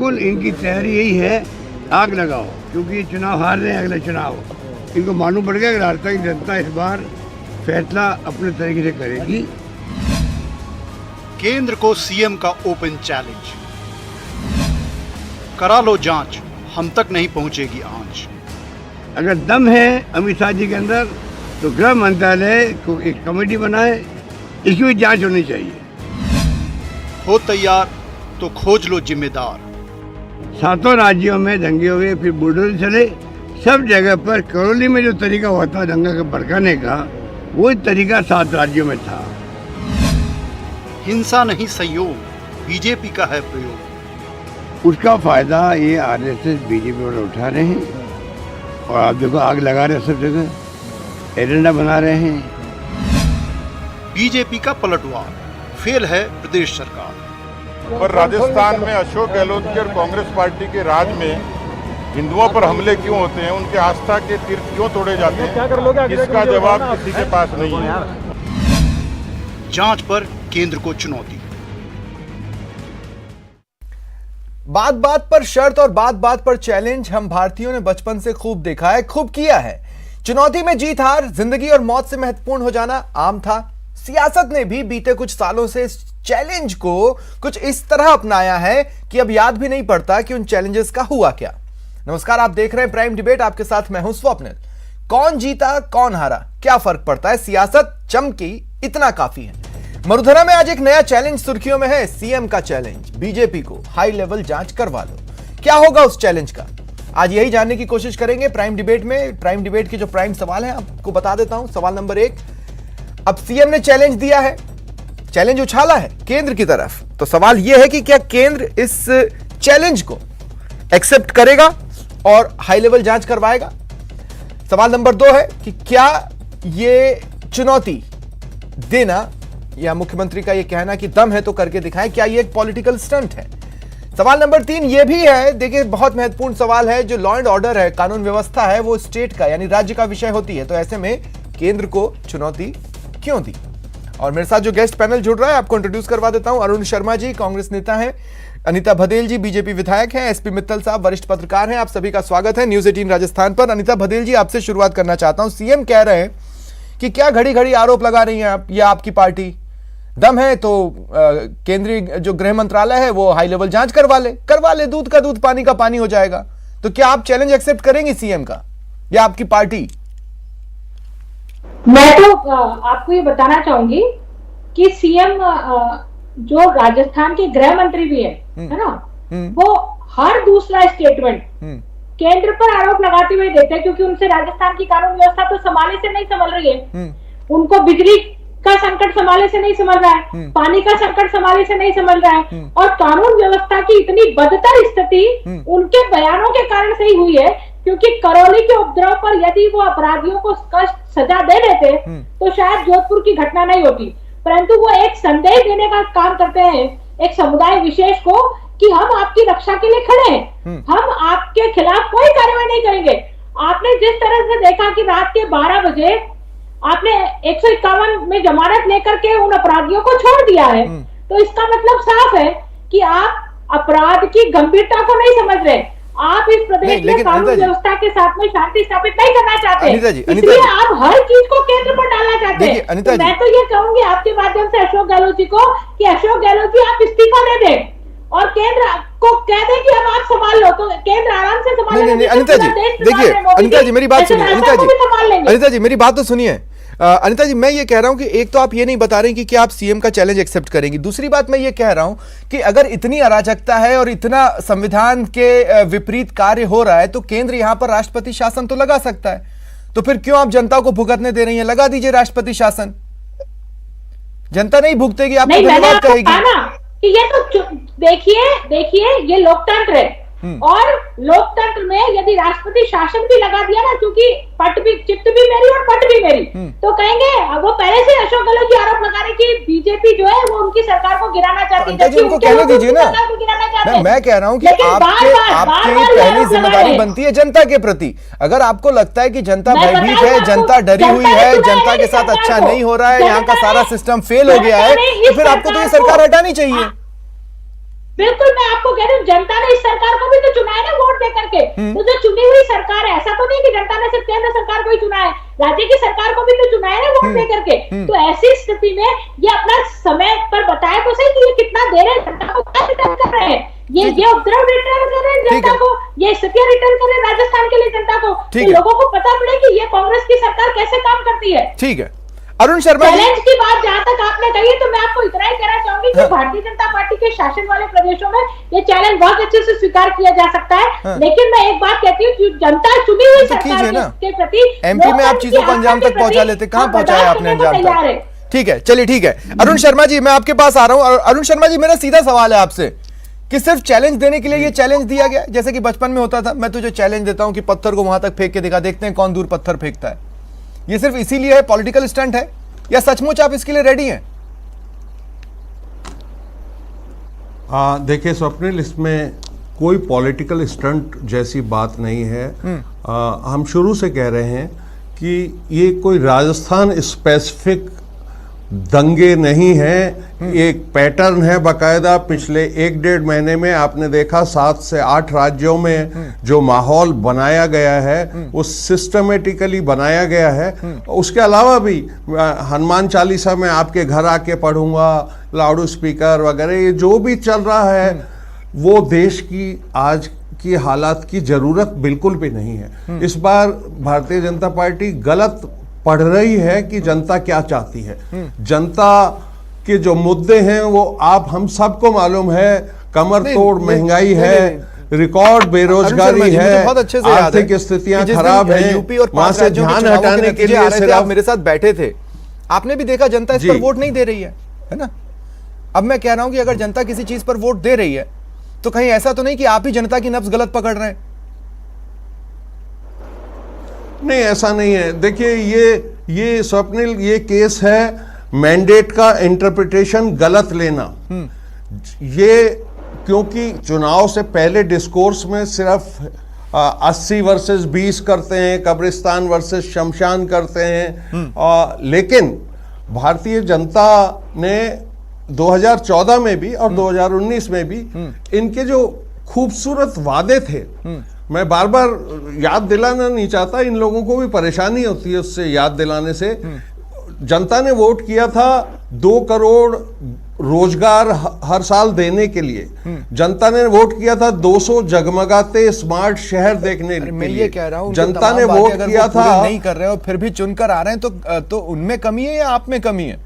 बिल्कुल इनकी तैयारी यही है, आग लगाओ, क्योंकि ये चुनाव हार रहे हैं। अगले चुनाव इनको मालूम पड़ गया कि राजस्थान की जनता इस बार फैसला अपने तरीके से करेगी। केंद्र को सीएम का ओपन चैलेंज, करा लो जांच, हम तक नहीं पहुंचेगी आंच। अगर दम है अमित शाह जी के अंदर तो गृह मंत्रालय को एक कमेटी बनाए, इसकी भी जांच होनी चाहिए। हो तैयार तो खोज लो जिम्मेदार। 7 राज्यों में दंगे हुए, फिर बुलडोजर चले, सब जगह पर। करौली में जो तरीका हुआ था दंगा के भड़काने का, वो तरीका 7 राज्यों में था। हिंसा नहीं संयोग, बीजेपी का है प्रयोग। उसका फायदा ये आरएसएस बीजेपी वाले उठा रहे हैं, और आप देखो आग लगा रहे हैं सब जगह, एजेंडा बना रहे हैं। बीजेपी का पलटवार, फेल है प्रदेश सरकार। पर राजस्थान में अशोक गहलोत के और कांग्रेस पार्टी के राज में हिंदुओं पर हमले क्यों होते हैं, उनके आस्था के तीर्थ क्यों तोड़े जाते हैं, इसका जवाब किसी के पास नहीं है। जांच पर केंद्र को चुनौती। बात बात पर शर्त और बात बात पर चैलेंज हम भारतीयों ने बचपन से खूब देखा है, खूब किया है। चुनौती में जीत हार, जिंदगी और मौत से महत्वपूर्ण हो जाना आम था। सियासत ने भी बीते कुछ सालों से इस चैलेंज को कुछ इस तरह अपनाया है कि अब याद भी नहीं पड़ता कि उन चैलेंजेस का हुआ क्या। नमस्कार, आप देख रहे हैं प्राइम डिबेट, आपके साथ मैं हूं स्वप्निल। कौन जीता कौन हारा क्या फर्क पड़ता है, सियासत चमकी इतना काफी है। मरुधरा में आज एक नया चैलेंज सुर्खियों में है, सीएम का चैलेंज। बीजेपी को हाई लेवल जांच करवा लो। क्या होगा उस चैलेंज का, आज यही जानने की कोशिश करेंगे प्राइम डिबेट में। प्राइम डिबेट के जो प्राइम सवाल है आपको बता देता हूं। सवाल नंबर 1, अब सीएम ने चैलेंज दिया है, चैलेंज उछाला है केंद्र की तरफ, तो सवाल यह है कि क्या केंद्र इस चैलेंज को एक्सेप्ट करेगा और हाई लेवल जांच करवाएगा। सवाल नंबर 2 है कि क्या ये चुनौती देना या मुख्यमंत्री का ये कहना कि दम है तो करके दिखाएं, क्या ये एक पॉलिटिकल स्टंट है। सवाल नंबर 3 ये भी है, देखिए बहुत महत्वपूर्ण सवाल है, जो लॉ एंड ऑर्डर है, कानून व्यवस्था है, वो स्टेट का यानी राज्य का विषय होती है, तो ऐसे में केंद्र को चुनौती क्यों दी। और मेरे साथ जो गेस्ट पैनल जुड़ रहा है आपको इंट्रोड्यूस करवा देता हूं। अरुण शर्मा जी कांग्रेस नेता हैं, अनीता भदेल जी बीजेपी विधायक हैं, एसपी मित्तल साहब वरिष्ठ पत्रकार हैं। आप सभी का स्वागत है न्यूज 18 राजस्थान पर। अनीता भदेल जी, आपसे शुरुआत करना चाहता हूं। सीएम कह रहे हैं कि क्या घड़ी घड़ी आरोप लगा रही हैं आप या आपकी पार्टी, दम है तो केंद्रीय जो गृह मंत्रालय है वो हाई लेवल जांच करवा ले, दूध का दूध पानी का पानी हो जाएगा। तो क्या आप चैलेंज एक्सेप्ट करेंगे सीएम का या आपकी पार्टी? मैं तो आपको ये बताना चाहूंगी कि सीएम जो राजस्थान के गृह मंत्री भी है ना, वो हर दूसरा स्टेटमेंट केंद्र पर आरोप लगाते हुए देते हैं, क्योंकि उनसे राजस्थान की कानून व्यवस्था तो संभाले से नहीं संभल रही है। उनको बिजली का संकट संभाले से नहीं संभल रहा है, पानी का संकट संभाले से नहीं संभल रहा है, और कानून व्यवस्था की इतनी बदतर स्थिति उनके बयानों के कारण से ही हुई है। क्योंकि करौली के उपद्रव पर यदि वो अपराधियों को सजा दे देते तो शायद जोधपुर की घटना नहीं होती, परंतु वो एक संदेश देने का काम करते हैं एक समुदाय विशेष को कि हम आपकी रक्षा के लिए खड़े हैं, हम आपके खिलाफ कोई कार्रवाई नहीं करेंगे। आपने जिस तरह से देखा कि रात के 12 बजे आपने 151 में जमानत लेकर के उन अपराधियों को छोड़ दिया है, तो इसका मतलब साफ है कि आप अपराध की गंभीरता को नहीं समझ रहे। आप इस प्रदेश में कानून व्यवस्था के साथ में शांति स्थापित नहीं करना चाहते, इसलिए आप हर चीज को केंद्र पर डालना चाहते हैं। तो मैं तो ये कहूंगी आपके माध्यम से अशोक गहलोत जी को कि अशोक गहलोत जी आप इस्तीफा दे दें और केंद्र को कह दें कि अब आप संभाल लो, तो केंद्र आराम से संभाल लेंगे। अनीता जी देखिए, अनीता जी मेरी बात सुनिए, अनीता जी मेरी बात तो सुनिए। अनीता जी, मैं ये कह रहा हूं कि एक तो आप ये नहीं बता रहे कि क्या आप सीएम का चैलेंज एक्सेप्ट करेंगी, दूसरी बात मैं ये कह रहा हूं कि अगर इतनी अराजकता है और इतना संविधान के विपरीत कार्य हो रहा है तो केंद्र यहां पर राष्ट्रपति शासन तो लगा सकता है, तो फिर क्यों आप जनता को भुगतने दे रही हैं? लगा दीजिए राष्ट्रपति शासन, जनता नहीं भुगतेगी, आपको धन्यवाद कहेगी। ये तो देखिए ये लोकतंत्र है, और लोकतंत्र में यदि राष्ट्रपति शासन भी लगा दिया ना, क्योंकि पट भी चित्त भी मेरी और पट भी मेरी, तो कहेंगे वो पहले से अशोक गहलोत जी आरोप लगा रहे कि बीजेपी जो है वो उनकी सरकार को गिराना चाहती है। उनको कहने दीजिए ना, मैं कह रहा हूं कि आपकी पहली जिम्मेदारी बनती है जनता के प्रति। अगर आपको लगता है कि जनता भयभीत है, जनता डरी हुई है, जनता के साथ अच्छा नहीं हो रहा है, यहाँ का सारा सिस्टम फेल हो गया है, तो फिर आपको तो ये सरकार हटानी चाहिए। बिल्कुल मैं आपको कह रही हूँ, जनता ने इस सरकार को भी तो चुना है ना वोट दे करके। तो जो चुनी हुई सरकार है, ऐसा तो नहीं कि जनता ने सिर्फ केंद्र सरकार को ही चुना है, राज्य की सरकार को भी तो चुना है ना वोट दे करके। तो ऐसी स्थिति में ये अपना समय पर बताए तो सही कि ये कितना दे रहे हैं, जनता को क्या रिटर्न कर रहे हैं, ये उपद्रव रिटर्न कर रहे हैं जनता को, ये स्थितियां रिटर्न कर रहे हैं राजस्थान के लिए जनता को, तो लोगों को पता पड़े कि ये कांग्रेस की सरकार कैसे काम करती है। ठीक है अरुण शर्मा, चैलेंज की बात जहां तक आपने कही है, तो मैं आपको इतना ही कहना चाहूंगी कि भारतीय जनता पार्टी के शासन वाले प्रदेशों में ये चैलेंज बहुत अच्छे से स्वीकार किया जा सकता है। लेकिन मैं एक बात कहती हूँ कि जनता चुनी हुई सरकार के प्रति एमपी में आप चीजों को अंजाम तक पहुंचा लेते, कहां पहुंचाया आपने अंजाम तक? ठीक है, चलिए ठीक है। अरुण शर्मा जी मैं आपके पास आ रहा हूं। अरुण शर्मा जी मेरा सीधा सवाल है आपसे कि सिर्फ चैलेंज देने के लिए ये चैलेंज दिया गया, जैसे कि बचपन में होता था, मैं तुझे चैलेंज देता हूं कि पत्थर को वहां तक फेंक के दिखा, देखते हैं कौन दूर पत्थर फेंकता है। ये सिर्फ इसीलिए है, पॉलिटिकल स्टंट है, या सचमुच आप इसके लिए रेडी हैं? देखिए स्वप्निल, इसमें कोई पॉलिटिकल स्टंट जैसी बात नहीं है। हम शुरू से कह रहे हैं कि ये कोई राजस्थान स्पेसिफिक दंगे नहीं हैं, एक पैटर्न है बाकायदा। पिछले 1-1.5 महीने में आपने देखा 7 से 8 राज्यों में जो माहौल बनाया गया है वो सिस्टमेटिकली बनाया गया है। उसके अलावा भी हनुमान चालीसा में आपके घर आके पढ़ूंगा, लाउड स्पीकर वगैरह, ये जो भी चल रहा है वो देश की आज की हालात की जरूरत बिल्कुल भी नहीं है। इस बार भारतीय जनता पार्टी गलत पढ़ रही है कि जनता क्या चाहती है। जनता के जो मुद्दे हैं वो आप हम सबको मालूम है, कमर तोड़ महंगाई है, रिकॉर्ड बेरोजगारी है, आर्थिक स्थितियां खराब हैं, यूपी और वहां से ध्यान हटाने के लिए सिर्फ आप मेरे साथ बैठे थे, आपने भी देखा जनता इस पर वोट नहीं दे रही है ना। अब मैं कह रहा हूं कि अगर जनता किसी चीज पर वोट दे रही है तो कहीं ऐसा तो नहीं कि आप ही जनता की नब्ज गलत पकड़ रहे हैं? नहीं, ऐसा नहीं है। देखिए ये स्वप्निल, ये केस है मैंडेट का इंटरप्रिटेशन गलत लेना। ये क्योंकि चुनाव से पहले डिस्कोर्स में सिर्फ 80 वर्सेस 20 करते हैं, कब्रिस्तान वर्सेस शमशान करते हैं, लेकिन भारतीय जनता ने 2014 में भी और 2019 में भी इनके जो खूबसूरत वादे थे, मैं बार बार याद दिलाना नहीं चाहता, इन लोगों को भी परेशानी होती है उससे याद दिलाने से। जनता ने वोट किया था 2 करोड़ रोजगार हर साल देने के लिए। जनता ने वोट किया था 200 जगमगाते स्मार्ट शहर देखने के लिए। मैं ये कह रहा हूं, जनता ने वोट किया था, नहीं कर रहे हो फिर भी चुनकर आ रहे हैं, तो उनमें कमी है या आप में कमी है?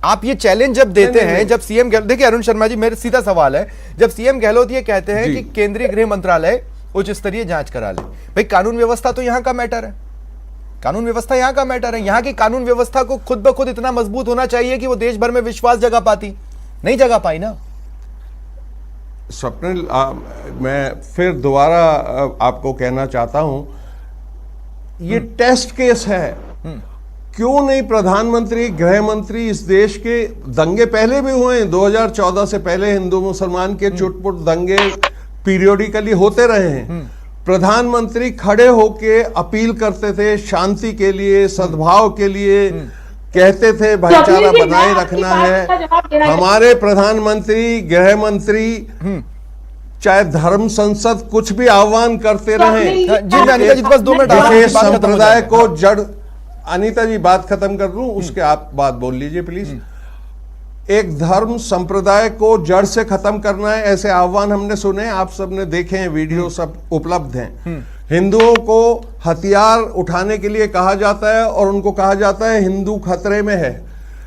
आप ये चैलेंज जब देते हैं, जब सीएम, देखिए अरुण शर्मा जी मेरा सीधा सवाल है, जब सीएम गहलोत ये कहते हैं कि केंद्रीय गृह मंत्रालय उच्च स्तरीय जांच करा ले, भाई कानून व्यवस्था तो यहां का मैटर है, कानून व्यवस्था यहां का मैटर है। यहां की कानून व्यवस्था को खुद ब खुद इतना मजबूत होना चाहिए कि वो देश भर में विश्वास जगा पाती, नहीं जगा पाई ना। स्वप्निल, मैं फिर दोबारा आपको कहना चाहता हूं, ये टेस्ट केस है। क्यों नहीं प्रधानमंत्री, गृह मंत्री इस देश के, दंगे पहले भी हुए हैं, 2014 से पहले हिंदू मुसलमान के चुटपुट दंगे पीरियोडिकली होते रहे हैं। प्रधानमंत्री खड़े होके अपील करते थे शांति के लिए, सद्भाव के लिए, कहते थे भाईचारा बनाए रखना है। हमारे प्रधानमंत्री, गृह मंत्री चाहे धर्म संसद कुछ भी आह्वान करते रहे, विशेष संप्रदाय को जड़, अनीता जी बात खत्म कर लूं, उसके आप बात बोल लीजिए प्लीज। एक धर्म संप्रदाय को जड़ से खत्म करना है, ऐसे आह्वान हमने सुने, आप सबने देखे हैं, वीडियो सब उपलब्ध हैं। हिंदुओं को हथियार उठाने के लिए कहा जाता है और उनको कहा जाता है हिंदू खतरे में है।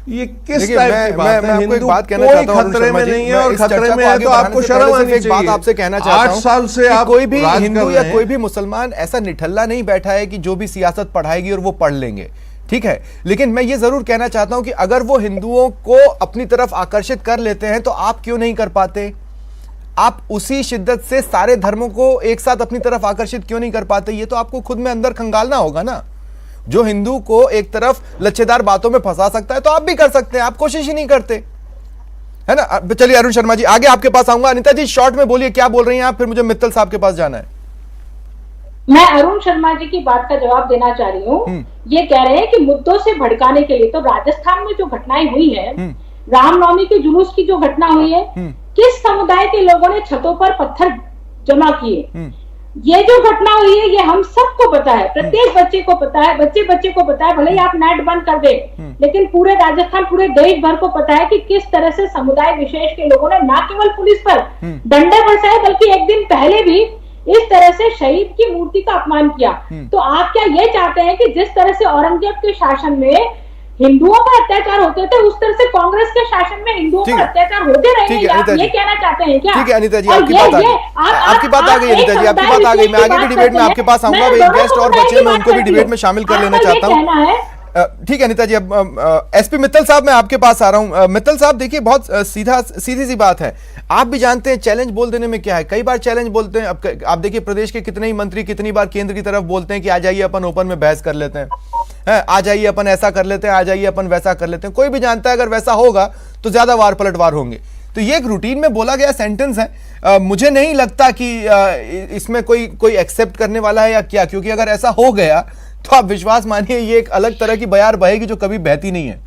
ये किस टाइप की बात है? हिंदू कोई खतरे में नहीं है, और खतरे में है तो आपको शर्म आनी चाहिए। बात आपसे कहना चाहता हूं, 8 साल से आप कोई भी हिंदू या कोई भी मुसलमान ऐसा निठल्ला नहीं बैठा है कि जो भी सियासत पढ़ाएगी और वो पढ़ लेंगे, ठीक है। लेकिन मैं ये जरूर कहना चाहता हूं कि अगर वो हिंदुओं को अपनी तरफ आकर्षित कर लेते हैं तो आप क्यों नहीं कर पाते? आप उसी शिद्दत से सारे धर्मों को एक साथ अपनी तरफ आकर्षित क्यों नहीं कर पाते? ये तो आपको खुद में अंदर खंगालना होगा ना। जो हिंदू को एक तरफ लच्छेदार बातों में फंसा सकता है तो आप भी कर सकते हैं, आप कोशिश ही नहीं करते, है ना। चलिए अरुण शर्मा जी, आगे आपके पास आऊंगा। अनीता जी शॉर्ट में बोलिए, क्या बोल रही हैं आप, फिर मुझे मित्तल साहब के पास जाना है। मैं अरुण शर्मा जी की बात का जवाब देना चाह रही हूँ। ये कह रहे हैं कि मुद्दों से भड़काने के लिए, तो राजस्थान में जो घटनाएं हुई है, रामनवमी के जुलूस की जो घटना हुई है, किस समुदाय के लोगों ने छतों पर पत्थर जमा किए। ये जो घटना हुई है ये हम सबको पता है, प्रत्येक बच्चे को पता है, बच्चे बच्चे को पता है, भले ही आप नेट बंद कर दे, लेकिन पूरे राजस्थान, पूरे देश भर को पता है कि किस तरह से समुदाय विशेष के लोगों ने न केवल पुलिस पर डंडे बरसाए बल्कि एक दिन पहले भी इस तरह से शहीद की मूर्ति का अपमान किया। तो आप क्या ये चाहते हैं कि जिस तरह से औरंगजेब के शासन में हिंदुओं पर अत्याचार होते थे उस तरह से कांग्रेस के शासन में हिंदुओं पर अत्याचार होते रहेंगे? आप ये कहना चाहते हैं क्या? ठीक है अनीता जी, आपकी बात आ गई अनीता जी, आपकी बात आ गई। मैं आगे भी डिबेट में आपके पास आऊंगा, एक गेस्ट और बचे, मैं उनको भी डिबेट में शामिल कर लेना चाहता हूँ। ठीक है अनीता जी, अब एसपी मित्तल साहब मैं आपके पास आ रहा हूं। मित्तल साहब देखिए, बहुत सीधी सी बात है, आप भी जानते हैं चैलेंज बोल देने में क्या है, कई बार चैलेंज बोलते हैं। अब आप देखिए प्रदेश के कितने ही मंत्री कितनी बार केंद्र की तरफ बोलते हैं कि आ जाइए अपन ओपन में बहस कर लेते हैं, आ जाइए अपन ऐसा कर लेते हैं, आ जाइए अपन वैसा कर लेते हैं। कोई भी जानता है अगर वैसा होगा तो ज्यादा वार पलटवार होंगे। तो ये एक रूटीन में बोला गया सेंटेंस है, मुझे नहीं लगता कि इसमें कोई एक्सेप्ट करने वाला है या क्या, क्योंकि अगर ऐसा हो गया तो आप विश्वास मानिए ये एक अलग तरह की बयार बहेगी जो कभी बहती नहीं है।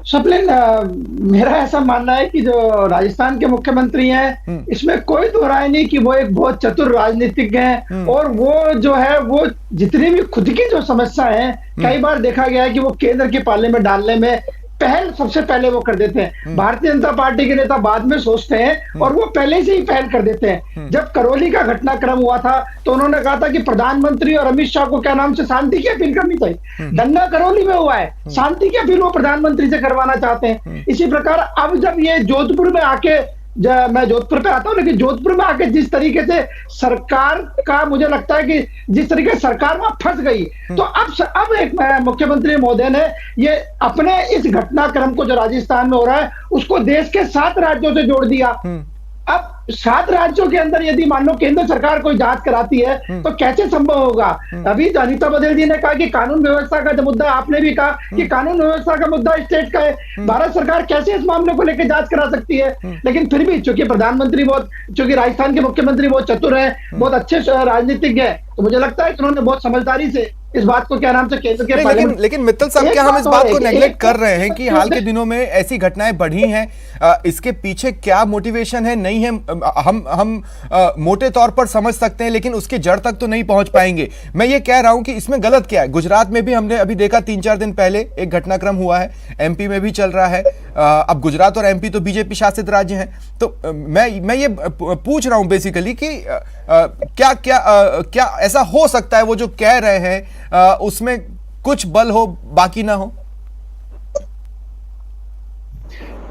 स्वप्निल, मेरा ऐसा मानना है कि जो राजस्थान के मुख्यमंत्री हैं इसमें कोई दो राय नहीं कि वो एक बहुत चतुर राजनीतिज्ञ हैं, और वो जो है वो जितनी भी खुद की जो समस्या है, कई बार देखा गया है कि वो केंद्र के पाले में डालने में पहल सबसे पहले वो कर देते हैं। भारतीय जनता पार्टी के नेता बाद में सोचते हैं और वो पहले से ही पहल कर देते हैं। जब करौली का घटनाक्रम हुआ था तो उन्होंने कहा था कि प्रधानमंत्री और अमित शाह को क्या नाम से शांति की अपील करनी चाहिए। दंगा करौली में हुआ है, शांति की अपील वो प्रधानमंत्री से करवाना चाहते हैं। इसी प्रकार अब जब ये जोधपुर में आके, मैं जोधपुर पे आता हूँ, लेकिन जोधपुर में आके जिस तरीके से सरकार का, मुझे लगता है कि जिस तरीके से सरकार वहां फंस गई, तो अब एक मुख्यमंत्री महोदय ने ये अपने इस घटनाक्रम को जो राजस्थान में हो रहा है उसको देश के 7 राज्यों से जोड़ दिया। अब 7 राज्यों के अंदर यदि मान लो केंद्र सरकार कोई जांच कराती है तो कैसे संभव होगा? अभी अनीता बघेल जी ने कहा कि कानून व्यवस्था का जो मुद्दा, आपने भी कहा कि कानून व्यवस्था का मुद्दा स्टेट का है, भारत सरकार कैसे इस मामले को लेकर जांच करा सकती है? लेकिन फिर भी चूंकि प्रधानमंत्री चूंकि राजस्थान के मुख्यमंत्री बहुत चतुर है, बहुत अच्छे राजनीतिज्ञ है, तो मुझे लगता है कि उन्होंने बहुत समझदारी से इस बात को, क्या नाम से केंद्र के लेकिन मित्तल साहब, क्या हम इस बात को नेग्लेक्ट कर रहे हैं कि हाल के दिनों में ऐसी घटनाएं बढ़ी हैं? इसके पीछे क्या मोटिवेशन है नहीं है हम मोटे तौर पर समझ सकते हैं, लेकिन उसके जड़ तक तो नहीं पहुंच पाएंगे। मैं ये कह रहा हूं कि इसमें गलत क्या है। गुजरात में भी हमने अभी देखा 3-4 दिन पहले एक घटनाक्रम हुआ है, एमपी में भी चल रहा है। अब गुजरात और एमपी तो बीजेपी शासित राज्य हैं, तो मैं ये पूछ रहा हूं बेसिकली कि क्या ऐसा हो सकता है वो जो कह रहे हैं उसमें कुछ बल हो बाकी ना हो?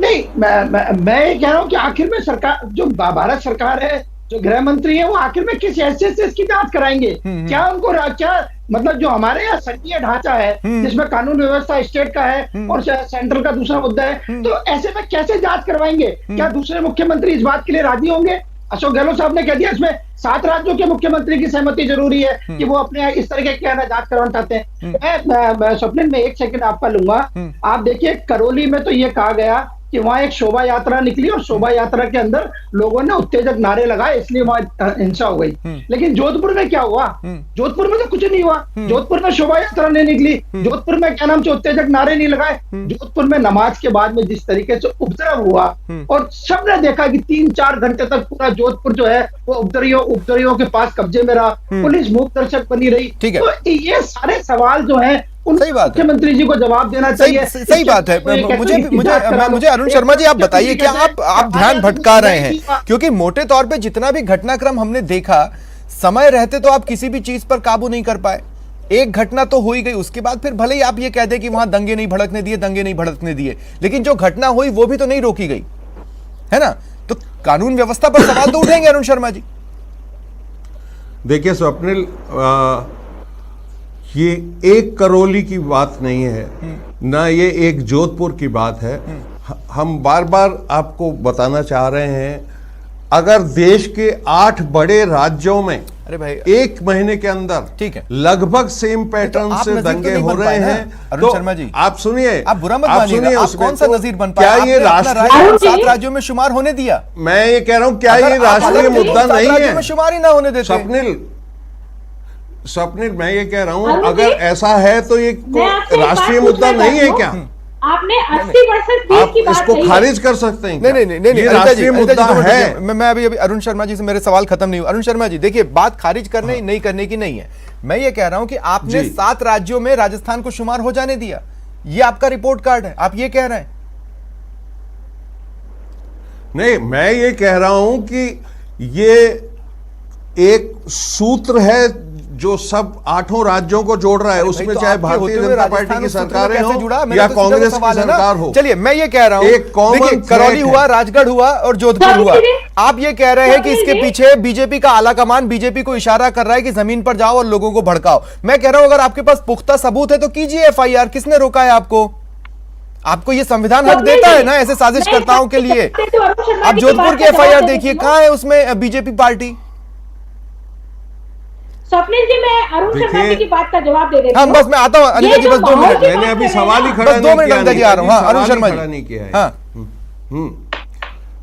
नहीं, मैं ये कह रहा हूं कि आखिर में सरकार, जो भारत सरकार है, जो गृह मंत्री है, वो आखिर में किस हैसियत से इसकी जांच कराएंगे? क्या उनको क्या मतलब जो हमारे यहाँ संघीय ढांचा है जिसमें कानून व्यवस्था स्टेट का है और सेंट्रल का दूसरा मुद्दा है, तो ऐसे में कैसे जांच करवाएंगे? क्या दूसरे मुख्यमंत्री इस बात के लिए राजी होंगे? अशोक गहलोत साहब ने कह दिया इसमें 7 राज्यों के मुख्यमंत्री की सहमति जरूरी है कि वो अपने इस तरह के जांच करवाना चाहते हैं। मैं स्वप्निल में 1 सेकंड आपका लूंगा। आप देखिए करौली में तो ये कहा गया कि वहां एक शोभा यात्रा निकली और शोभा यात्रा के अंदर लोगों ने उत्तेजक नारे लगाए, इसलिए वहां हिंसा हो गई। लेकिन जोधपुर में क्या हुआ? जोधपुर में तो कुछ नहीं हुआ। जोधपुर में शोभा यात्रा नहीं निकली, जोधपुर में क्या नाम से उत्तेजक नारे नहीं लगाए। जोधपुर में नमाज के बाद में जिस तरीके से उपद्रव हुआ और सबने देखा कि 3-4 घंटे तक पूरा जोधपुर जो है वो उपद्रवियों के पास कब्जे में रहा, पुलिस मूक दर्शक बनी रही। तो ये सारे सवाल जो है सही बात है, मुख्यमंत्री जी को जवाब देना चाहिए। सही बात है। मुझे अरुण शर्मा जी आप बताइए, क्या आप ध्यान भटका रहे हैं? क्योंकि मोटे तौर पे जितना भी घटनाक्रम हमने देखा, समय रहते तो आप किसी भी चीज पर काबू नहीं कर पाए। एक घटना तो हो ही गई, उसके बाद फिर भले ही आप ये कह दें कि वहां दंगे नहीं भड़कने दिए, लेकिन जो घटना हुई वो भी तो नहीं रोकी गई, है ना? तो कानून व्यवस्था पर सवाल तो उठेंगे अरुण शर्मा जी। देखिए स्वप्निल, ये एक करौली की बात नहीं है, ना ये एक जोधपुर की बात है। हम बार बार आपको बताना चाह रहे हैं, अगर देश के 8 बड़े राज्यों में अरे भाई 1 महीने के अंदर ठीक है लगभग सेम पैटर्न से दंगे हो रहे हैं, अरुण शर्मा जी आप सुनिए, आप बुरा मत मानिएगा, आप कौन सा नजीर बन पाए? क्या ये राष्ट्रीय 7 राज्यों में शुमार होने दिया? मैं ये कह रहा हूं, क्या ये राष्ट्रीय मुद्दा नहीं है? शुमार ही ना होने देते। स्वप्निल मैं ये कह रहा हूं, अगर ऐसा है तो ये राष्ट्रीय मुद्दा नहीं है क्या? आपने 80 वर्सेस 20 आप की बात इसको कही है। खारिज कर सकते हैं क्या? नहीं नहीं नहीं ये अनिता जी, राष्ट्रीय अनिता जी, मुद्दा दो मिनट है। रुकिए। मैं अभी अरुण शर्मा जी से मेरे सवाल खत्म नहीं हुआ। अरुण शर्मा जी देखिए, बात खारिज करने नहीं करने की नहीं है, मैं ये कह रहा हूं कि आपने जी। 7 राज्यों में राजस्थान को शुमार हो जाने दिया, ये आपका रिपोर्ट कार्ड है, आप ये कह रहे हैं। नहीं, मैं ये कह रहा हूं कि ये एक सूत्र है जो सब 8 राज्यों को जोड़ रहा है, भाई, उसमें तो चाहे आपके भारतीय होते हुए जनता राजस्थान पार्टी की उस सूत्र में सरकारें कैसे हो जुड़ा? मेरा या तो सीधा कांग्रेस सवाल की है ना। सरकार हो। चलिए मैं ये कह रहा हूं, एक common देखिए, करौली threat हुआ, है। राजगढ़ हुआ और जोधपुर हुआ। आप ये कह रहे हैं कि इसके जी। पीछे बीजेपी का आला कमान बीजेपी को इशारा कर रहा है कि जमीन पर जाओ और लोगों को भड़काओ। मैं कह रहा हूं अगर आपके पास पुख्ता सबूत है तो कीजिए एफआईआर, किसने रोका है आपको? आपको ये संविधान हक देता है ना ऐसे साजिशकर्ताओं के लिए। आप जोधपुर की एफआईआर देखिए, कहां है उसमें बीजेपी पार्टी? स्वप्निल जी, मैं अरुण शर्मा जी की बात का जवाब दे देती हाँ हूँ। बस मैं आता हूँ अनिता ये जी, जो बस 2 माहौल मिनट। की मैंने बात अभी कर रहे हैं सवाल ही ना, खड़ा बस 2 नहीं मिनट किया, अनिता जी आ रहा हूँ। हाँ, अरुण सवाल ही शर्मा खड़ा जी। नहीं किया है। हाँ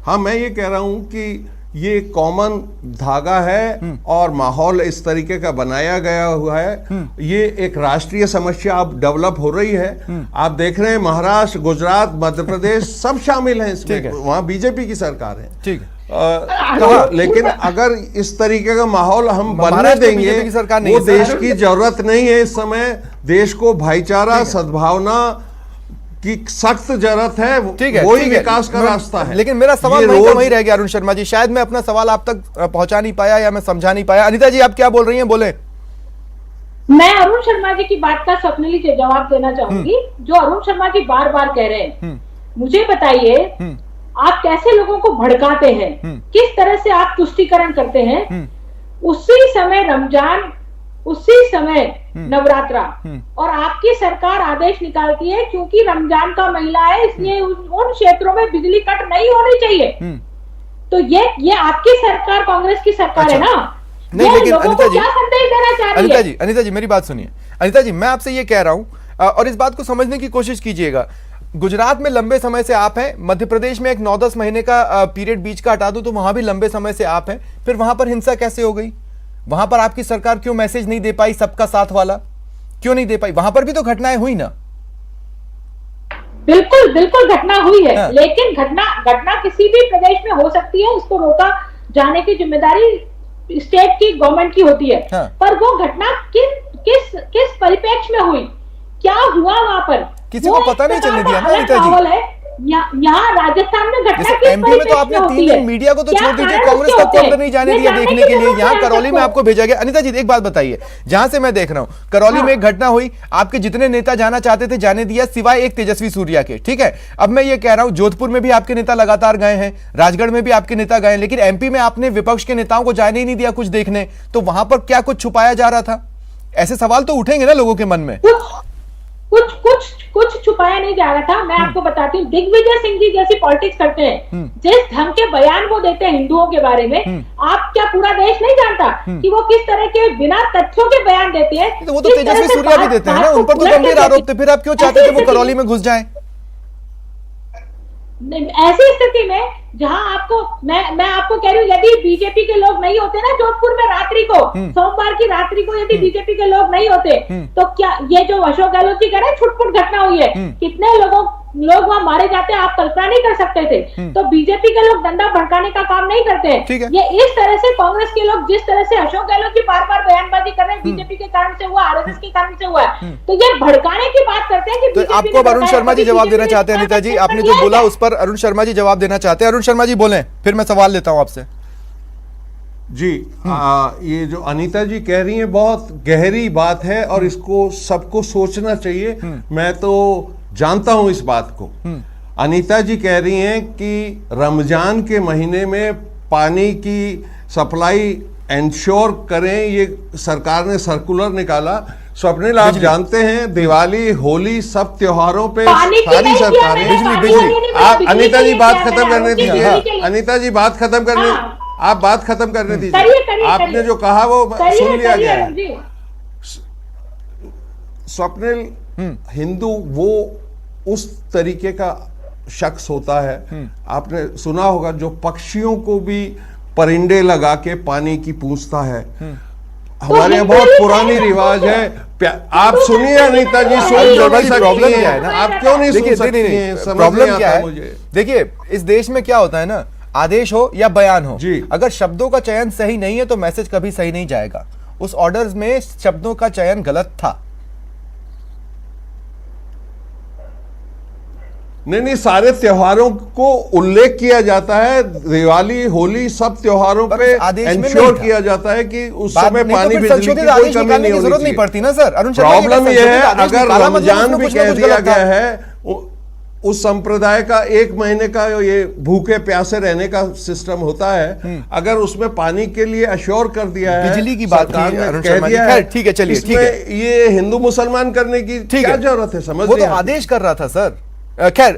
हाँ, मैं ये कह रहा हूं कि ये कॉमन धागा है और माहौल इस तरीके का बनाया गया हुआ है। ये एक राष्ट्रीय समस्या अब डेवलप हो रही है। आप देख रहे हैं महाराष्ट्र, गुजरात, मध्य प्रदेश सब शामिल हैं ठीक है। इसमें, वहां बीजेपी की सरकार है। ठीक है। लेकिन अगर इस तरीके का माहौल हम बनने महाराष्ट्र में देंगे, बीजेपी की सरकार नहीं वो है, देश की जरूरत नहीं है। इस समय देश को भाईचारा, सद्भावना की सख्त जरूरत है। ठीक है, वही ठीक है। विकास का रास्ता है। लेकिन मेरा सवाल ये वहीं का रोज- वहीं रह गया अरुण शर्मा जी, शायद मैं अपना सवाल आप तक पहुंचा नहीं पाया या मैं समझा नहीं पाया। अनिता जी आप क्या बोल रही हैं, बोले। मैं अरुण शर्मा जी की बात का स्वप्निली से जवाब देना चाहूंगी। जो अरुण शर्मा जी बार बार कह रहे हैं, मुझे बताइए आप कैसे लोगों को भड़काते हैं, किस तरह से आप तुष्टीकरण करते हैं। उसी समय रमजान, उसी समय नवरात्रा, और आपकी सरकार आदेश निकालती है क्योंकि रमजान का महीना है इसलिए उन क्षेत्रों में बिजली कट नहीं होनी चाहिए। तो ये आपकी सरकार, कांग्रेस की सरकार है ना। नहीं, ये लेकिन लोगों अनिता को जी, क्या संदेश देना चाह रही है? अनिता जी मेरी बात सुनिए। अनिता जी मैं आपसे ये कह रहा हूं और इस बात को समझने की कोशिश कीजिएगा। गुजरात में लंबे समय से आप हैं, मध्य प्रदेश में एक 9-10 महीने का पीरियड बीच का हटा दूं तो वहां भी लंबे समय से आप हैं, फिर वहां पर हिंसा कैसे हो गई? वहां पर आपकी सरकार क्यों मैसेज नहीं दे पाई, सबका साथ वाला क्यों नहीं दे पाई? वहां पर भी तो घटनाएं हुई ना। बिल्कुल बिल्कुल घटना हुई है। हाँ। लेकिन घटना किसी भी प्रदेश में हो सकती है, उसको रोका जाने की जिम्मेदारी स्टेट की, गवर्नमेंट की होती है। हाँ। पर वो घटना किस परिप्रेक्ष्य में हुई, क्या हुआ वहां पर, किसी वो को पता एक नहीं चलने प्रकार दिया का ना अलग अनिता जी। माहौल है। यहाँ राजस्थान में घटना जैसे किस एमपी में तो परिप्रेक्ष्य आपने में 3 होती दिन है? मीडिया को तो क्या छोड़ दीजिए, कारण कांग्रेस उसके तक को होते अंदर नहीं जाने हैं? दिया ये देखने जानने के की लिए। जरूरत यहाँ है करौली में सबको। आपको भेजा गया। अनिता जी एक बात बताइए, जहां से मैं देख रहा हूं करौली में एक घटना हुई, आपके जितने नेता जाना चाहते थे जाने दिया सिवाय एक तेजस्वी सूर्या के। ठीक है, अब मैं ये कह रहा हूं जोधपुर में भी आपके नेता लगातार गए हैं, राजगढ़ में भी आपके नेता गए, लेकिन एमपी में आपने विपक्ष के नेताओं को जाने ही नहीं दिया कुछ देखने। तो वहां पर क्या कुछ छुपाया जा रहा था? ऐसे सवाल तो उठेंगे ना लोगों के मन में। कुछ छुपाया नहीं जा रहा था। मैं आपको बताती हूँ, दिग्विजय सिंह जी जैसी पॉलिटिक्स करते हैं, जिस ढंग के बयान वो देते हैं हिंदुओं के बारे में, आप क्या पूरा देश नहीं जानता कि वो किस तरह के बिना तथ्यों के बयान देते हैं? तो वो तो किस तरह तेजस्वी से सूर्या भी बात- देते हैं ना, बात को उन पर तो उलट के गंभीर देते आरोप थे, फिर आप क्यों चाहते थे वो ऐसी करौली में घुस जाए? ऐसी स्थिति में जहां आपको मैं आपको कह रही हूँ, यदि बीजेपी के लोग नहीं होते ना जोधपुर में रात्रि को, सोमवार की रात्रि को यदि बीजेपी के लोग नहीं होते, तो क्या ये जो अशोक गहलोत जी कह रहे हैं छुटपुट घटना हुई है, कितने लोग वहां मारे जाते हैं, आप कल्पना नहीं कर सकते थे। तो बीजेपी के लोग डंडा भड़काने का काम नहीं करते ठीक है। हैं। ये इस तरह से कांग्रेस के लोग जिस तरह से अशोक गहलोत जी बार बार बयानबाजी कर रहे हैं, बीजेपी के कारण से हुआ, आरएसएस के कारण से हुआ है, तो ये भड़काने की बात करते हैं कि तो BJP आपको अब ने अरुण भड़काया, शर्मा जी कभी जवाब BJP देना चाहते हैं। अनिता जी आपने जो किया बोला है? उस पर अरुण शर्मा जी जवाब देना चाहते हैं। अरुण शर्मा जी बोलें, फिर मैं सवाल लेता हूं आपसे। जी, ये जो अनीता जी कह रही हैं बहुत गहरी बात है और इसको सबको सोचना चाहिए। मैं तो जानता हूं इस बात को। अनीता जी कह रही हैं कि रमजान के महीने में पानी की सप्लाई इंश्योर करें, ये सरकार ने सर्कुलर निकाला। स्वप्निल आप जानते हैं दिवाली, होली, सब त्योहारों पे पानी की सारी नहीं किया सरकारें मैंने, पानी बिजली। की नहीं, मैंने आप बिजली अनीता के जी लिए बात किया, खत्म मैंने करने बिजली दीजिए। के लिए। अनीता जी बात खत्म करने, हाँ। आप बात खत्म करने दीजिए। करिए, आपने करिए। जो कहा वो सुन लिया गया अरुण है। जी। स्वप्निल, हिंदू वो उस तरीके का शख्स होता है, आपने सुना होगा, जो पक्षियों को भी परिंदे लगा के पानी की पूछता है। हमारे यहाँ बहुत पुरानी रिवाज है। आप सुनिए अनीता जी, सुन प्रॉब्लम क्या है ना, आप क्यों नहीं सुन सकती हैं? प्रॉब्लम क्या है, देखिए इस देश में क्या होता है ना, आदेश हो या बयान हो, अगर शब्दों का चयन सही नहीं है तो मैसेज कभी सही नहीं जाएगा। उस ऑर्डर्स में शब्दों का चयन गलत था। नहीं, सारे त्योहारों को उल्लेख किया जाता है, दिवाली, होली, सब त्योहारों पे इंश्योर किया जाता है कि उस समय पानी, बिजली की कोई कमी नहीं होनी चाहिए। पड़ती ना सर। अरुण शर्मा, प्रॉब्लम यह है अगर रमजान भी कह दिया गया है, उस संप्रदाय का 1 महीने का ये भूखे प्यासे रहने का सिस्टम होता है, अगर उसमें पानी के लिए अश्योर कर दिया है, बिजली की बात कह दिया है, ठीक है, चलिए ठीक है, ये हिंदू मुसलमान करने की क्या जरूरत है? समझ वो तो आदेश कर रहा था सर। खैर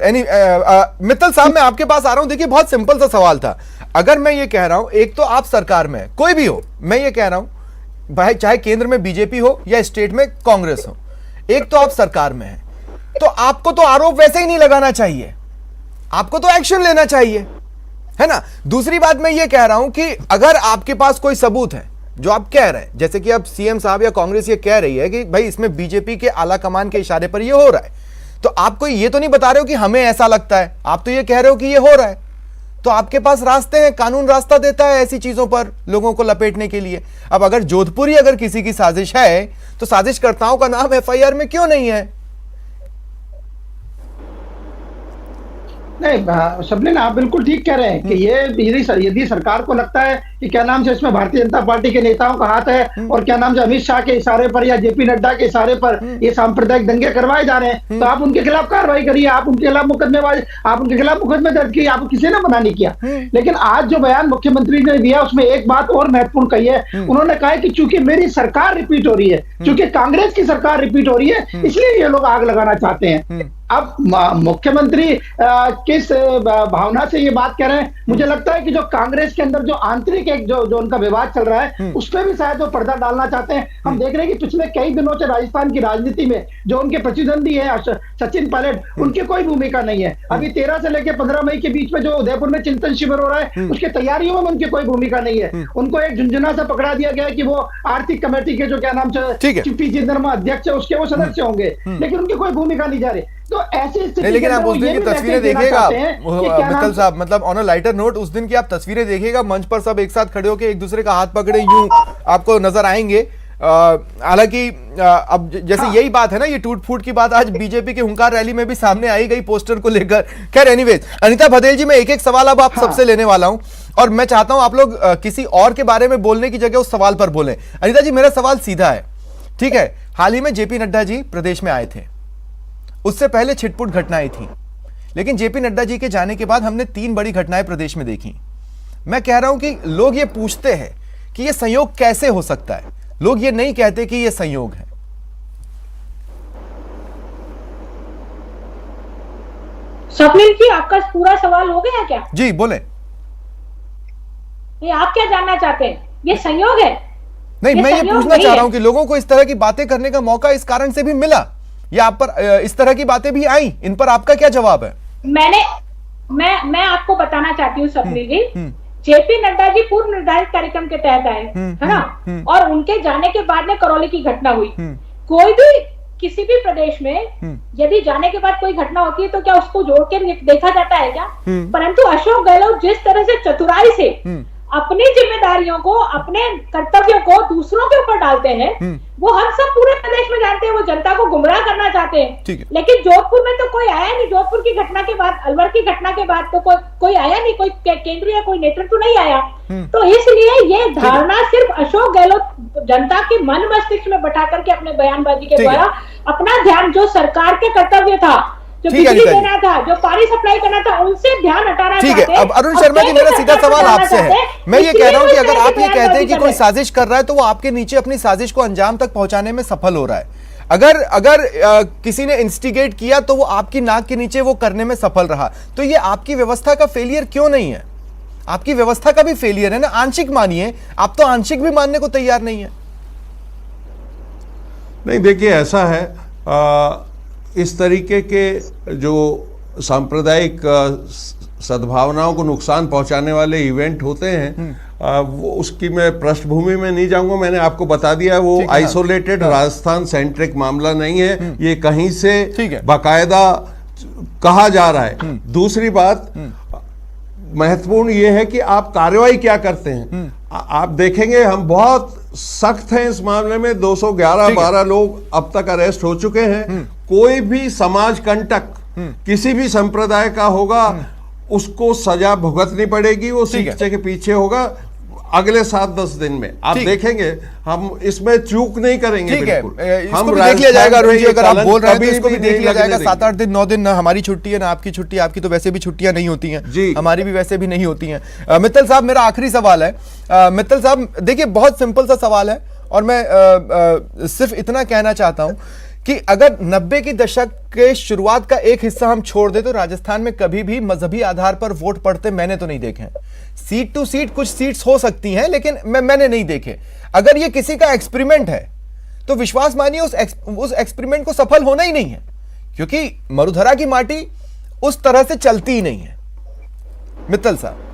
मित्तल साहब, मैं आपके पास आ रहा हूं। देखिए बहुत सिंपल सा सवाल था। अगर मैं ये कह रहा हूं, एक तो आप सरकार में कोई भी हो, मैं ये कह रहा हूं भाई, चाहे केंद्र में बीजेपी हो या स्टेट में कांग्रेस हो, एक तो आप सरकार में है, तो आपको तो आरोप वैसे ही नहीं लगाना चाहिए, आपको तो एक्शन लेना चाहिए, है ना। दूसरी बात मैं ये कह रहा हूं कि अगर आपके पास कोई सबूत है जो आप कह रहे हैं, जैसे कि अब सीएम साहब या कांग्रेस ये कह रही है कि भाई इसमें बीजेपी के आला कमान के इशारे पर ये हो रहा है, तो आप कोई ये तो नहीं बता रहे हो कि हमें ऐसा लगता है, आप तो ये कह रहे हो कि ये हो रहा है। तो आपके पास रास्ते हैं, कानून रास्ता देता है ऐसी चीजों पर लोगों को लपेटने के लिए। अब अगर जोधपुरी अगर किसी की साजिश है, तो साजिशकर्ताओं का नाम एफआईआर में क्यों नहीं है? नहीं, सबने आप बिल्कुल ठीक कह रहे हैं कि ये यदि सरकार को लगता है कि क्या नाम से इसमें भारतीय जनता पार्टी के नेताओं का हाथ है और क्या नाम से अमित शाह के इशारे पर या जेपी नड्डा के इशारे पर ये सांप्रदायिक दंगे करवाए जा रहे हैं, तो आप उनके खिलाफ कार्रवाई करिए, आप उनके खिलाफ मुकदमे दर्ज किए, आपको किसी ने मना नहीं किया। लेकिन आज जो बयान मुख्यमंत्री ने दिया उसमें एक बात और महत्वपूर्ण कही है, उन्होंने कहा कि चूंकि मेरी सरकार रिपीट हो रही है, चूंकि कांग्रेस की सरकार रिपीट हो रही है, इसलिए ये लोग आग लगाना चाहते हैं। अब मुख्यमंत्री किस भावना से ये बात कह रहे हैं, मुझे लगता है कि जो कांग्रेस के अंदर जो आंतरिक एक जो उनका विवाद चल रहा है, उस पर भी शायद वो पर्दा डालना चाहते हैं। हम देख रहे हैं कि पिछले कई दिनों से राजस्थान की राजनीति में जो उनके प्रतिद्वंदी है सचिन पायलट, उनकी कोई भूमिका नहीं है। अभी 13 से लेकर 15 मई के बीच में जो उदयपुर में चिंतन शिविर हो रहा है, उसकी तैयारियों में उनकी कोई भूमिका नहीं है। उनको एक झुंझुना सा पकड़ा दिया गया है कि वो आर्थिक कमेटी के जो क्या नाम से पी चिदंबरम अध्यक्ष है उसके वो सदस्य होंगे, लेकिन उनकी कोई भूमिका नहीं जा रही। तो ऐसी स्थिति, लेकिन आप उस दिन की तस्वीरें देखिएगा मित्तल साहब, मतलब ऑन अ लाइटर नोट, उस दिन की आप तस्वीरें देखिएगा, मंच पर सब एक साथ खड़े होकर एक दूसरे का हाथ पकड़े यूं आपको नजर आएंगे। हालांकि अब जैसे यही बात है ना, ये टूट फूट की बात आज बीजेपी के हुंकार रैली में भी सामने आई गई पोस्टर को लेकर। खैर एनीवेज, अनीता भदेल जी, मैं एक एक सवाल अब आप सबसे लेने वाला हूं और मैं चाहता हूं आप लोग किसी और के बारे में बोलने की जगह उस सवाल पर बोलें। अनीता जी, मेरा सवाल सीधा है, ठीक है। हाल ही में जेपी नड्डा जी प्रदेश में आए थे, उससे पहले छिटपुट घटनाएं थी, लेकिन जेपी नड्डा जी के जाने के बाद हमने 3 बड़ी घटनाएं प्रदेश में देखी। मैं कह रहा हूं कि लोग ये पूछते हैं कि ये संयोग कैसे हो सकता है, लोग ये नहीं कहते कि ये संयोग है। स्वप्निल जी, आपका पूरा सवाल हो गया क्या? जी बोले। ये आप क्या जानना चाहते हैं, ये संयोग है? नहीं, मैं ये पूछना चाह रहा हूं कि लोगों को इस तरह की बातें करने का मौका इस कारण से भी मिला, या आप पर इस तरह की बातें भी आई, इन पर आपका क्या जवाब है? मैं आपको बताना चाहती हूँ स्वप्निल जी, जेपी नड्डा जी पूर्व निर्धारित कार्यक्रम के तहत आए, है ना, और उनके जाने के बाद में करौली की घटना हुई। कोई भी किसी भी प्रदेश में यदि जाने के बाद कोई घटना होती है तो क्या उसको जोड़ के देखा जाता है क्या? परंतु अशोक गहलोत जिस तरह से चतुराई से अपनी जिम्मेदारियों को, अपने कर्तव्यों को दूसरों के ऊपर डालते हैं, वो हम सब पूरे प्रदेश में जानते हैं, वो जनता को गुमराह करना चाहते हैं। लेकिन जोधपुर में तो कोई आया नहीं, जोधपुर की घटना के बाद, अलवर की घटना के बाद तो कोई आया नहीं, कोई केंद्रीय कोई नेतृत्व नहीं आया। तो इसलिए ये धारणा सिर्फ अशोक गहलोत जनता के मन मस्तिष्क में बैठा करके अपने बयानबाजी के द्वारा अपना ध्यान, जो सरकार के कर्तव्य था, जो बिजली देना था, जो पानी सप्लाई करना था, उनसे ध्यान हटाना ठीक है। अब अरुण शर्मा जी, मेरा सीधा सवाल आपसे है, मैं ये कह रहा हूं कि अगर आप ये कहते हैं कि कोई साजिश कर रहा है, तो वो आपके नीचे अपनी साजिश को अंजाम तक पहुंचाने में सफल हो रहा है। अगर किसी ने इंस्टिगेट किया तो वो आपकी नाक के नीचे वो करने में सफल रहा, तो ये आपकी व्यवस्था का फेलियर क्यों नहीं है? आपकी व्यवस्था का भी फेलियर है ना, आंशिक मानिए, आप तो आंशिक भी मानने को तैयार नहीं है। नहीं, देखिए ऐसा है, इस तरीके के जो सांप्रदायिक सद्भावनाओं को नुकसान पहुंचाने वाले इवेंट होते हैं, वो उसकी मैं पृष्ठभूमि में नहीं जाऊंगा। मैंने आपको बता दिया वो आइसोलेटेड राजस्थान सेंट्रिक मामला नहीं है, ये कहीं से बाकायदा कहा जा रहा है। दूसरी बात महत्वपूर्ण ये है कि आप कार्रवाई क्या करते हैं। आप देखेंगे हम बहुत सख्त हैं इस मामले में, 211-12 लोग अब तक अरेस्ट हो चुके हैं। कोई भी समाज कंटक किसी भी संप्रदाय का होगा उसको सजा भुगतनी पड़ेगी, वो शिक्षा के पीछे होगा अगले 7-10 दिन में। आप देखेंगे हम इसमें चूक नहीं करेंगे। ठीक है, इसको भी देख लिया जाएगा। अरुण जी, अगर आप बोल रहे हैं तो इसको भी देख लिया जाएगा। 7-8 दिन 9 दिन ना हमारी छुट्टी है ना आपकी छुट्टी है। आपकी तो वैसे भी छुट्टियां नहीं होती हैं, हमारी भी वैसे भी नहीं होती हैं। मित्तल साहब, मेरा आखिरी सवाल है। मित्तल साहब देखिए, बहुत सिंपल सा सवाल है और मैं सिर्फ इतना कहना चाहता हूं कि अगर 90 की दशक के शुरुआत का एक हिस्सा हम छोड़ दे तो राजस्थान में कभी भी मजहबी आधार पर वोट पड़ते मैंने तो नहीं देखे। सीट टू सीट कुछ सीट्स हो सकती हैं, लेकिन मैंने नहीं देखे। अगर ये किसी का एक्सपेरिमेंट है तो विश्वास मानिए उस एक्सपेरिमेंट को सफल होना ही नहीं है, क्योंकि मरुधरा की माटी उस तरह से चलती ही नहीं है। मित्तल साहब।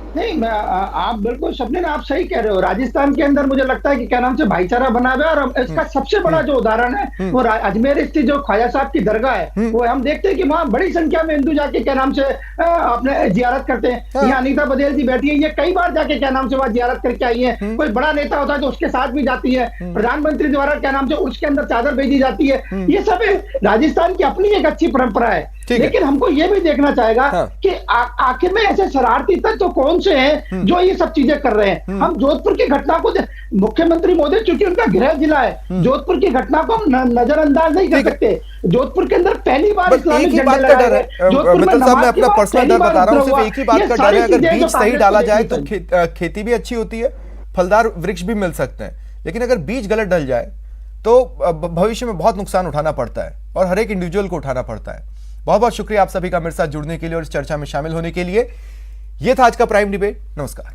नहीं, आप बिल्कुल स्वप्निल, आप सही कह रहे हो। राजस्थान के अंदर मुझे लगता है कि क्या नाम से भाईचारा बना हुआ है, और इसका सबसे बड़ा जो उदाहरण है वो अजमेर स्थित जो ख्वाजा साहब की दरगाह है, वो हम देखते हैं कि वहाँ बड़ी संख्या में हिंदू जाके क्या नाम से अपने जियारत करते हैं। यहाँ अनीता बघेल जी बैठी है, ये कई बार जाके क्या नाम से वहाँ जियारत करके आई है। कोई बड़ा नेता होता है तो उसके साथ भी जाती है, प्रधानमंत्री द्वारा क्या नाम से उसके अंदर चादर भेजी जाती है। ये सब राजस्थान की अपनी एक अच्छी परंपरा है। लेकिन हमको ये भी देखना चाहेगा कि आखिर में ऐसे शरारती तत्व तो कौन से हैं जो ये सब चीजें कर रहे हैं। हम जोधपुर की घटना को, मुख्यमंत्री महोदय चूंकि उनका गृह जिला है, जोधपुर की घटना को हम नजरअंदाज नहीं कर सकते। जोधपुर के अंदर पहली बार एक ही बात का डर है मित्तल साहब, मैं अपना पर्सनल डर बता रहा हूं, सिर्फ एक ही बात का डर है, अगर बीज सही डाला जाए तो खेती भी अच्छी होती है, फलदार वृक्ष भी मिल सकते हैं। लेकिन अगर बीज गलत डल जाए तो भविष्य में बहुत नुकसान उठाना पड़ता है और हर एक इंडिविजुअल को उठाना पड़ता है। बहुत बहुत शुक्रिया आप सभी का मेरे साथ जुड़ने के लिए और इस चर्चा में शामिल होने के लिए। यह था आज का प्राइम डिबेट। नमस्कार।